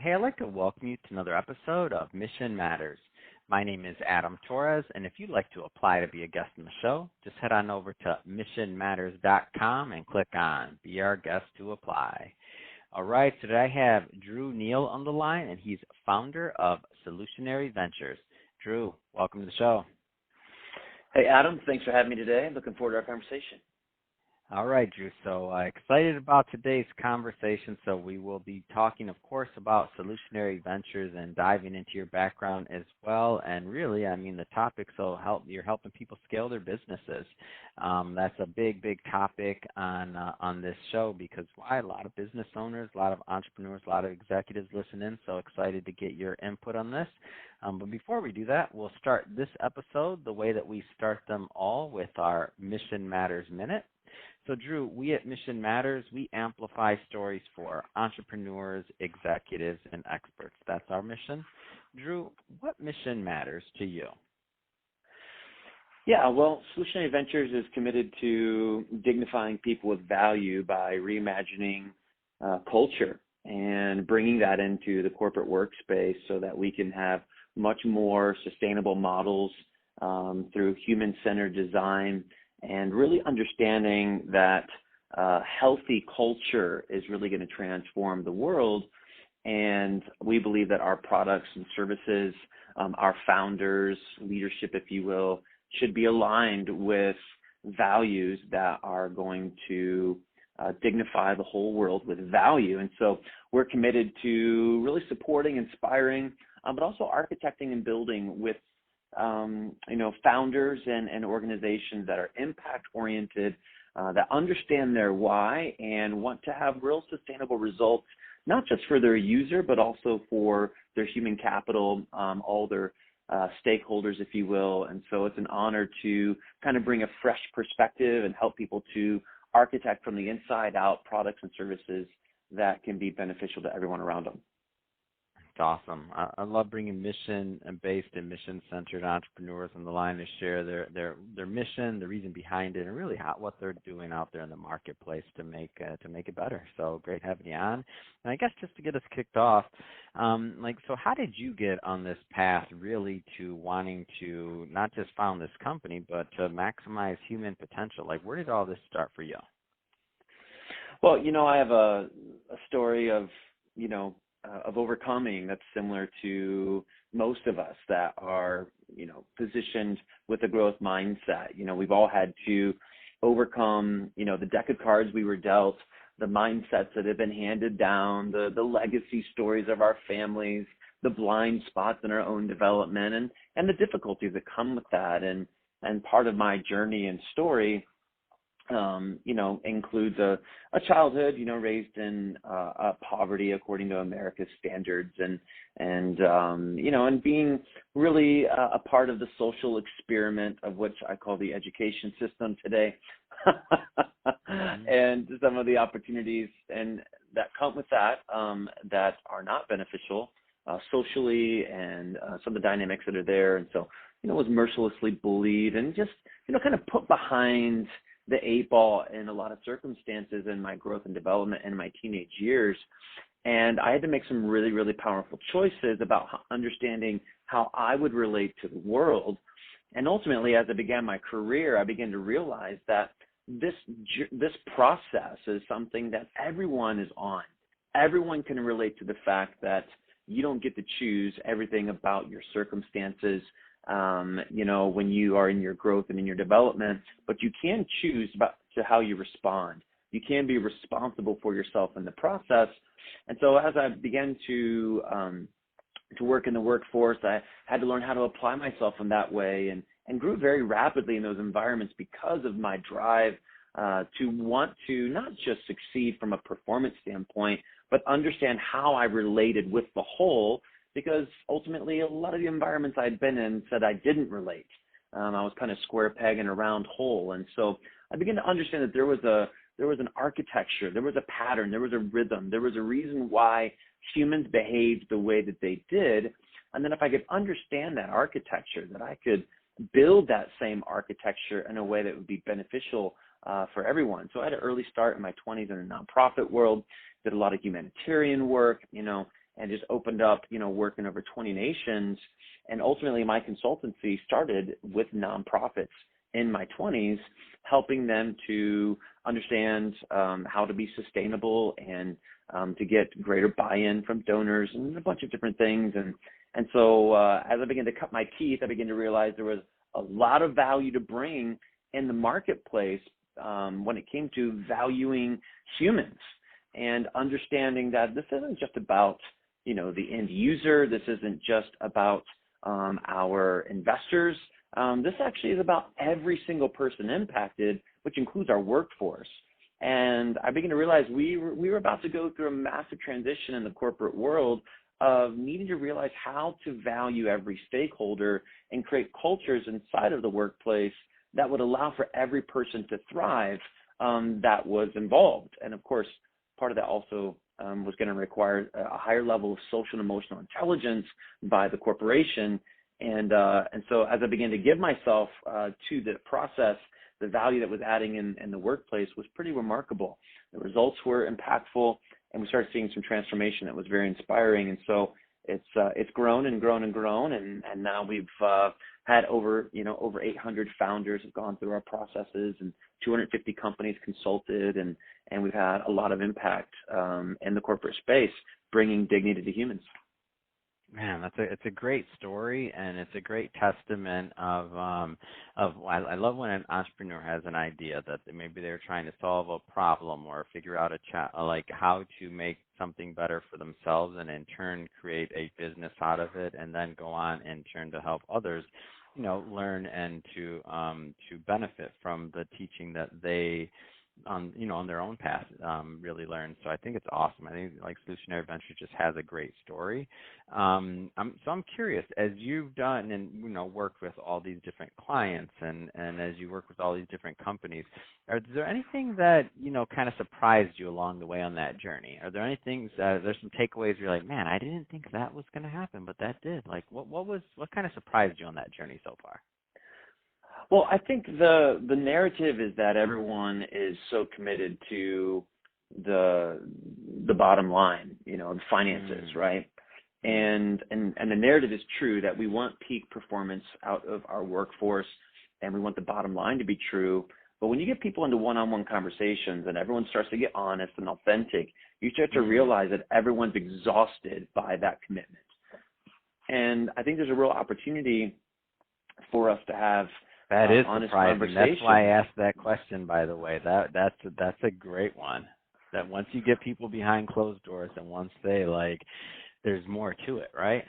Hey, I'd like to welcome you to another episode of Mission Matters. My name is Adam Torres, and if you'd like to apply to be a guest on the show, just head on over to missionmatters.com and click on Be Our Guest to apply. All right, so today I have Drew Neal on the line, and he's founder of Solutionary Ventures. Drew, welcome to the show. Hey, Adam, thanks for having me today. Looking forward to our conversation. All right, Drew. So excited about today's conversation. So we will be talking, of course, about Solutionary Ventures and diving into your background as well. And really, the topic, you're helping people scale their businesses. That's a big topic on this show because why? A lot of business owners, a lot of entrepreneurs, a lot of executives listen in. So excited to get your input on this. But before we do that, we'll start this episode the way that we start them all with our Mission Matters Minute. So, Drew, we at Mission Matters, we amplify stories for entrepreneurs, executives, and experts. That's our mission. Drew, what mission matters to you? Yeah, well, Solutionary Ventures is committed to dignifying people with value by reimagining culture and bringing that into the corporate workspace so that we can have much more sustainable models through human-centered design and really understanding that healthy culture is really going to transform the world. And we believe that our products and services, our founders, leadership, if you will, should be aligned with values that are going to dignify the whole world with value. And so we're committed to really supporting, inspiring, but also architecting and building with founders and organizations that are impact-oriented, that understand their why and want to have real sustainable results, not just for their user, but also for their human capital, all their stakeholders, if you will. And so it's an honor to kind of bring a fresh perspective and help people to architect from the inside out products and services that can be beneficial to everyone around them. Awesome. I love bringing mission-based and mission-centered entrepreneurs on the line to share their mission, the reason behind it, and really what they're doing out there in the marketplace to make it better. So great having you on. And I guess just to get us kicked off, so how did you get on this path really to wanting to not just found this company, but to maximize human potential? Like, where did all this start for you? Well, I have a story of overcoming that's similar to most of us that are, positioned with a growth mindset. We've all had to overcome, the deck of cards we were dealt, the mindsets that have been handed down, the legacy stories of our families, the blind spots in our own development and the difficulties that come with that. And part of my journey and story includes a childhood, raised in poverty according to America's standards, and being really a part of the social experiment of which I call the education system today, and some of the opportunities and that come with that that are not beneficial socially, and some of the dynamics that are there, and so was mercilessly bullied and just kind of put behind the 8 ball in a lot of circumstances in my growth and development in my teenage years. And I had to make some really, really powerful choices about understanding how I would relate to the world. And ultimately, as I began my career, I began to realize that this process is something that everyone is on. Everyone can relate to the fact that you don't get to choose everything about your circumstances, when you are in your growth and in your development, but you can choose to how you respond. You can be responsible for yourself in the process. And so as I began to work in the workforce, I had to learn how to apply myself in that way and grew very rapidly in those environments because of my drive to want to not just succeed from a performance standpoint, but understand how I related with the whole, because ultimately a lot of the environments I'd been in said I didn't relate. I was kind of square peg in a round hole. And so I began to understand that there was an architecture, there was a pattern, there was a rhythm, there was a reason why humans behaved the way that they did. And then if I could understand that architecture, that I could build that same architecture in a way that would be beneficial for everyone. So I had an early start in my 20s in the nonprofit world, did a lot of humanitarian work, and and just opened up, work in over 20 nations. And ultimately, my consultancy started with nonprofits in my 20s, helping them to understand how to be sustainable and to get greater buy-in from donors and a bunch of different things. And so as I began to cut my teeth, I began to realize there was a lot of value to bring in the marketplace when it came to valuing humans and understanding that this isn't just about, the end user. This isn't just about our investors. This actually is about every single person impacted, which includes our workforce. And I began to realize we were about to go through a massive transition in the corporate world of needing to realize how to value every stakeholder and create cultures inside of the workplace that would allow for every person to thrive that was involved. And of course, part of that also was going to require a higher level of social and emotional intelligence by the corporation. And so as I began to give myself to the process, the value that was adding in the workplace was pretty remarkable. The results were impactful, and we started seeing some transformation that was very inspiring. And so it's grown and grown and grown, and now we've had over 800 founders have gone through our processes, and 250 companies consulted, and we've had a lot of impact in the corporate space, bringing dignity to humans. Man, it's a great story, and it's a great testament of I love when an entrepreneur has an idea that maybe they're trying to solve a problem or figure out like how to make something better for themselves, and in turn create a business out of it, and then go on in turn to help others, learn and to benefit from the teaching that they on their own path really learn. So I think it's awesome. I think like Solutionary Ventures just has a great story. I'm curious, as you've done and worked with all these different clients and as you work with all these different companies, is there anything that kind of surprised you along the way on that journey? Are there any things there's some takeaways where you're like, man, I didn't think that was going to happen, but that did. Like what kind of surprised you on that journey so far? Well, I think the narrative is that everyone is so committed to the bottom line, the finances, right? And the narrative is true that we want peak performance out of our workforce, and we want the bottom line to be true. But when you get people into one-on-one conversations and everyone starts to get honest and authentic, you start to realize that everyone's exhausted by that commitment. And I think there's a real opportunity for us to have that is honest surprising. That's why I asked that question, by the way. That's a great one. That once you get people behind closed doors, and once they there's more to it, right?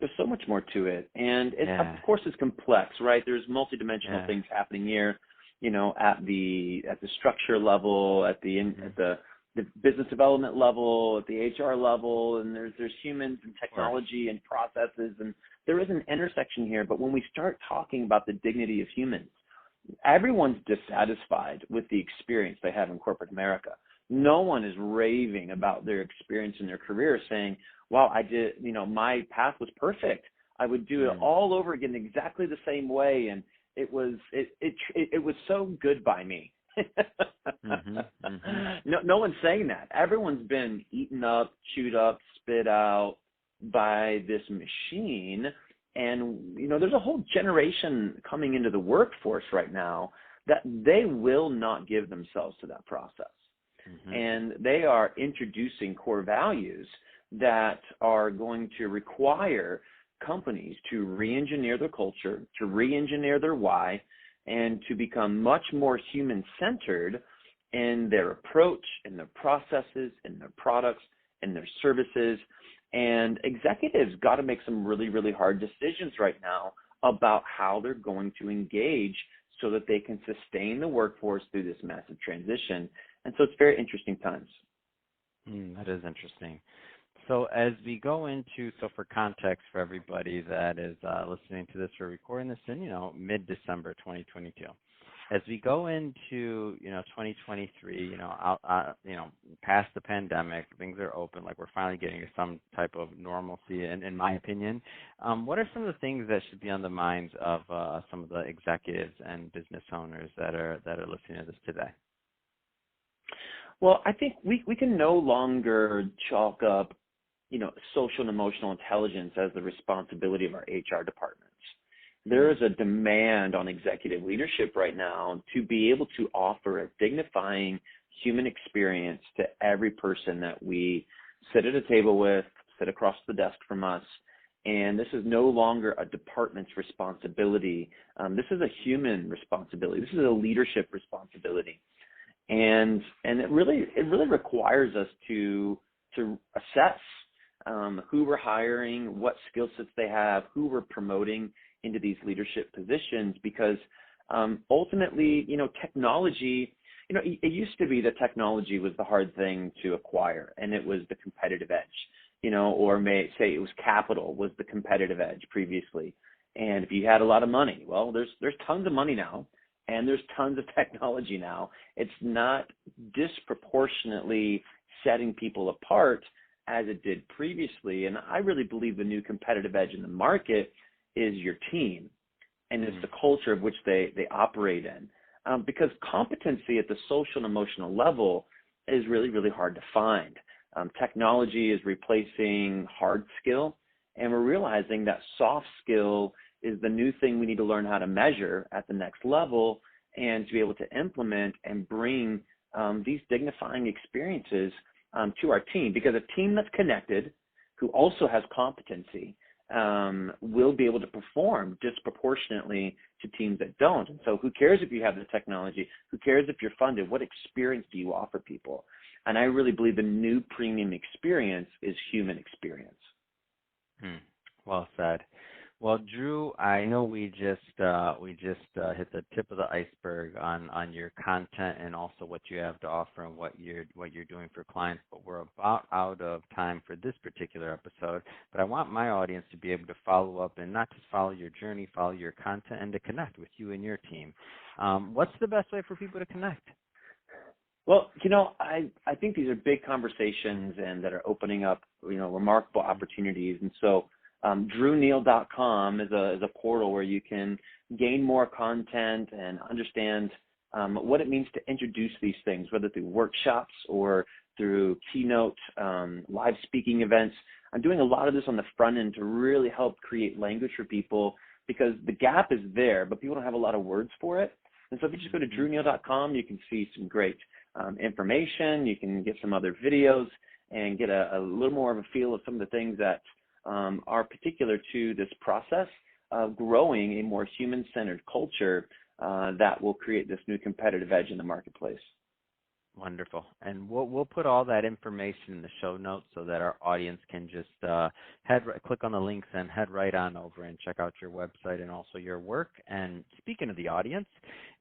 There's so much more to it, and of course it's complex, right? There's multidimensional things happening here, at the structure level, at the business development level, at the HR level, and there's humans and technology and processes, and there is an intersection here. But when we start talking about the dignity of humans, everyone's dissatisfied with the experience they have in corporate America. No one is raving about their experience in their career, saying, wow, I did, my path was perfect. I would do it all over again exactly the same way, and it was so good by me. No one's saying that. Everyone's been eaten up, chewed up, spit out by this machine. And, there's a whole generation coming into the workforce right now that they will not give themselves to that process. And they are introducing core values that are going to require companies to re-engineer their culture, to re-engineer their why, and to become much more human-centered in their approach, in their processes, in their products, in their services. And executives got to make some really, really hard decisions right now about how they're going to engage so that they can sustain the workforce through this massive transition. And so it's very interesting times. That is interesting. So as we go into, so for context for everybody that is listening to this, we're recording this in, mid-December 2022. As we go into, 2023, past the pandemic, things are open, like we're finally getting some type of normalcy, in my opinion. What are some of the things that should be on the minds of some of the executives and business owners that are listening to this today? Well, I think we can no longer chalk up social and emotional intelligence as the responsibility of our HR departments. There is a demand on executive leadership right now to be able to offer a dignifying human experience to every person that we sit at a table with, sit across the desk from us. And this is no longer a department's responsibility. This is a human responsibility. This is a leadership responsibility. And it really requires us to assess who we're hiring, what skill sets they have, who we're promoting into these leadership positions, because ultimately, technology, it used to be that technology was the hard thing to acquire, and it was the competitive edge, or may say it was capital was the competitive edge previously. And if you had a lot of money, well, there's tons of money now, and there's tons of technology now. It's not disproportionately setting people apart as it did previously. And I really believe the new competitive edge in the market is your team, and it's the culture of which they operate in. Because competency at the social and emotional level is really, really hard to find. Technology is replacing hard skill, and we're realizing that soft skill is the new thing we need to learn how to measure at the next level and to be able to implement and bring these dignifying experiences to our team. Because a team that's connected, who also has competency, will be able to perform disproportionately to teams that don't. And so who cares if you have the technology? Who cares if you're funded? What experience do you offer people? And I really believe the new premium experience is human experience. Well said. Well, Drew, I know we just hit the tip of the iceberg on your content and also what you have to offer and what you're doing for clients, but we're about out of time for this particular episode. But I want my audience to be able to follow up and not just follow your journey, follow your content, and to connect with you and your team. What's the best way for people to connect? Well, I think these are big conversations and that are opening up, remarkable opportunities. And so DrewNeal.com is a portal where you can gain more content and understand what it means to introduce these things, whether through workshops or through keynote live speaking events. I'm doing a lot of this on the front end to really help create language for people, because the gap is there, but people don't have a lot of words for it. And so if you just go to DrewNeal.com, you can see some great information. You can get some other videos and get a little more of a feel of some of the things that are particular to this process of growing a more human-centered culture that will create this new competitive edge in the marketplace. Wonderful. And we'll put all that information in the show notes so that our audience can just click on the links and head right on over and check out your website and also your work. And speaking of the audience,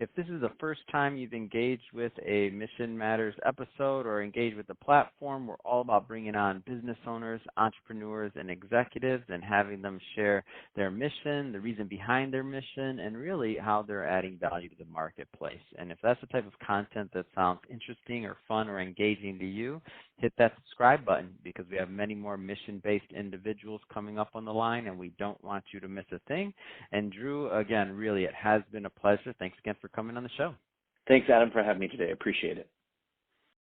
if this is the first time you've engaged with a Mission Matters episode or engaged with the platform, we're all about bringing on business owners, entrepreneurs, and executives and having them share their mission, the reason behind their mission, and really how they're adding value to the marketplace. And if that's the type of content that sounds interesting or fun or engaging to you, hit that subscribe button, because we have many more mission-based individuals coming up on the line, and we don't want you to miss a thing. And Drew, again, really, it has been a pleasure. Thanks again for coming on the show. Thanks, Adam, for having me today. I appreciate it.